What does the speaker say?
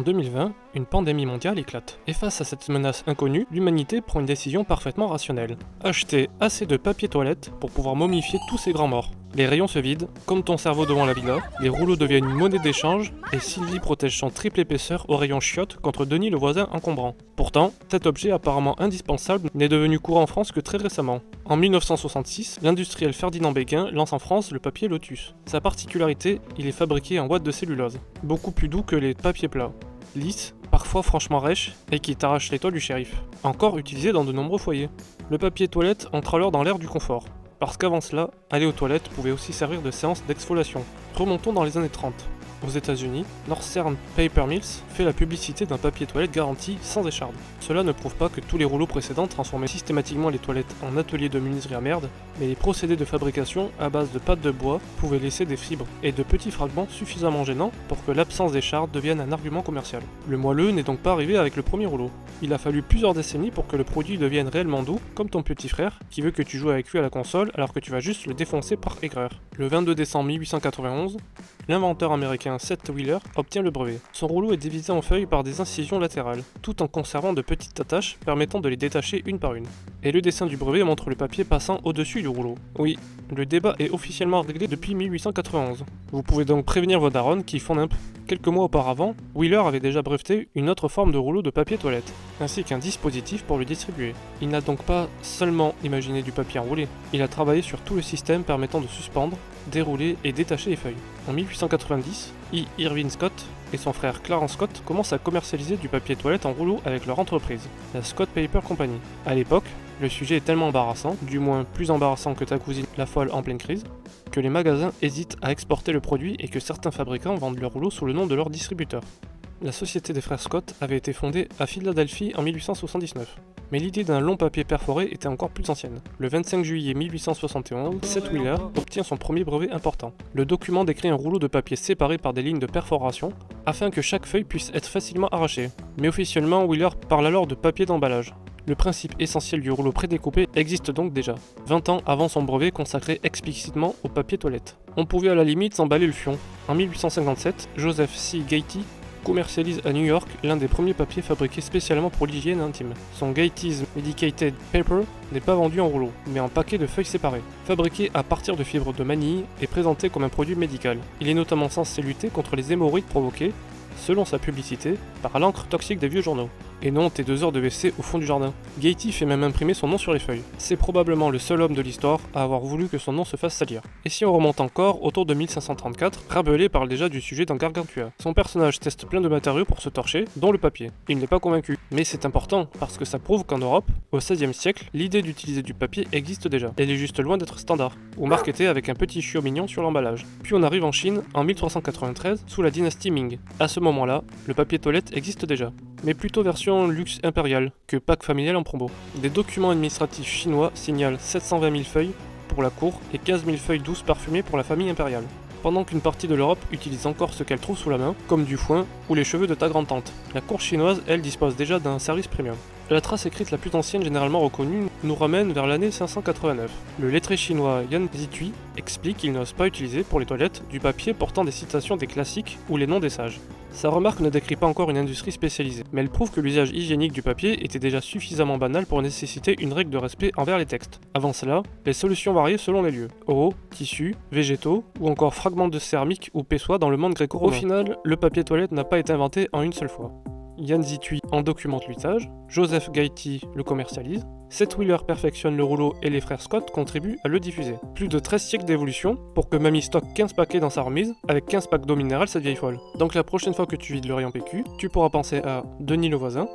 2020, une pandémie mondiale éclate. Et face à cette menace inconnue, l'humanité prend une décision parfaitement rationnelle. Acheter assez de papier toilette pour pouvoir momifier tous ces grands morts. Les rayons se vident, comme ton cerveau devant la villa, les rouleaux deviennent une monnaie d'échange, et Sylvie protège son triple épaisseur au rayon chiottes contre Denis le voisin encombrant. Pourtant, cet objet apparemment indispensable n'est devenu courant en France que très récemment. En 1966, l'industriel Ferdinand Béguin lance en France le papier Lotus. Sa particularité, il est fabriqué en boîte de cellulose, beaucoup plus doux que les papiers plats, lisse, parfois franchement rêche, et qui t'arrache les toiles du shérif. Encore utilisé dans de nombreux foyers. Le papier toilette entre alors dans l'ère du confort. Parce qu'avant cela, aller aux toilettes pouvait aussi servir de séance d'exfoliation. Remontons dans les années 30. Aux États-Unis, Northern Paper Mills fait la publicité d'un papier toilette garanti sans écharde. Cela ne prouve pas que tous les rouleaux précédents transformaient systématiquement les toilettes en atelier de menuiserie à merde, mais les procédés de fabrication à base de pâte de bois pouvaient laisser des fibres et de petits fragments suffisamment gênants pour que l'absence d'écharde devienne un argument commercial. Le moelleux n'est donc pas arrivé avec le premier rouleau. Il a fallu plusieurs décennies pour que le produit devienne réellement doux, comme ton petit frère qui veut que tu joues avec lui à la console alors que tu vas juste le défoncer par aigreur. Le 22 décembre 1891, l'inventeur américain Seth Wheeler obtient le brevet. Son rouleau est divisé en feuilles par des incisions latérales, tout en conservant de petites attaches permettant de les détacher une par une. Et le dessin du brevet montre le papier passant au-dessus du rouleau. Oui, le débat est officiellement réglé depuis 1891. Vous pouvez donc prévenir vos darons qui font n'importe. Quelques mois auparavant, Wheeler avait déjà breveté une autre forme de rouleau de papier toilette, ainsi qu'un dispositif pour le distribuer. Il n'a donc pas seulement imaginé du papier enroulé, il a travaillé sur tout le système permettant de suspendre, dérouler et détacher les feuilles. En 1890, E. Irving Scott et son frère Clarence Scott commencent à commercialiser du papier toilette en rouleau avec leur entreprise, la Scott Paper Company. À l'époque, le sujet est tellement embarrassant, du moins plus embarrassant que ta cousine la folle en pleine crise, que les magasins hésitent à exporter le produit et que certains fabricants vendent leurs rouleaux sous le nom de leur distributeur. La société des frères Scott avait été fondée à Philadelphie en 1879. Mais l'idée d'un long papier perforé était encore plus ancienne. Le 25 juillet 1871, Seth Wheeler obtient son premier brevet important. Le document décrit un rouleau de papier séparé par des lignes de perforation, afin que chaque feuille puisse être facilement arrachée. Mais officiellement, Wheeler parle alors de papier d'emballage. Le principe essentiel du rouleau prédécoupé existe donc déjà, 20 ans avant son brevet consacré explicitement au papier toilette. On pouvait à la limite s'emballer le fion. En 1857, Joseph C. Gatty commercialise à New York l'un des premiers papiers fabriqués spécialement pour l'hygiène intime. Son Gatty's Medicated Paper n'est pas vendu en rouleau, mais en paquets de feuilles séparées. Fabriqué à partir de fibres de manille et présenté comme un produit médical. Il est notamment censé lutter contre les hémorroïdes provoquées, selon sa publicité, par l'encre toxique des vieux journaux. Et non tes 2 heures de WC au fond du jardin. Gatty fait même imprimer son nom sur les feuilles. C'est probablement le seul homme de l'histoire à avoir voulu que son nom se fasse salir. Et si on remonte encore, autour de 1534, Rabelais parle déjà du sujet dans Gargantua. Son personnage teste plein de matériaux pour se torcher, dont le papier. Il n'est pas convaincu. Mais c'est important, parce que ça prouve qu'en Europe, au XVIe siècle, l'idée d'utiliser du papier existe déjà. Elle est juste loin d'être standard, ou marketée avec un petit chiot mignon sur l'emballage. Puis on arrive en Chine, en 1393, sous la dynastie Ming. À ce moment-là, le papier toilette existe déjà. Mais plutôt version luxe impérial que pack familial en promo. Des documents administratifs chinois signalent 720 000 feuilles pour la cour et 15 000 feuilles douces parfumées pour la famille impériale. Pendant qu'une partie de l'Europe utilise encore ce qu'elle trouve sous la main, comme du foin ou les cheveux de ta grand-tante. La cour chinoise, elle, dispose déjà d'un service premium. La trace écrite la plus ancienne généralement reconnue nous ramène vers l'année 589. Le lettré chinois Yan Zitui explique qu'il n'ose pas utiliser pour les toilettes du papier portant des citations des classiques ou les noms des sages. Sa remarque ne décrit pas encore une industrie spécialisée, mais elle prouve que l'usage hygiénique du papier était déjà suffisamment banal pour nécessiter une règle de respect envers les textes. Avant cela, les solutions variaient selon les lieux. Eau, tissus, végétaux, ou encore fragments de céramique ou pessoa dans le monde gréco-romain. Au final, le papier toilette n'a pas été inventé en une seule fois. Yan Zitui en documente l'usage, Joseph Gatty le commercialise, Seth Wheeler perfectionne le rouleau et les frères Scott contribuent à le diffuser. Plus de 13 siècles d'évolution pour que mamie stocke 15 paquets dans sa remise, avec 15 packs d'eau minérale cette vieille folle. Donc la prochaine fois que tu vides le rayon PQ, tu pourras penser à Denis le voisin,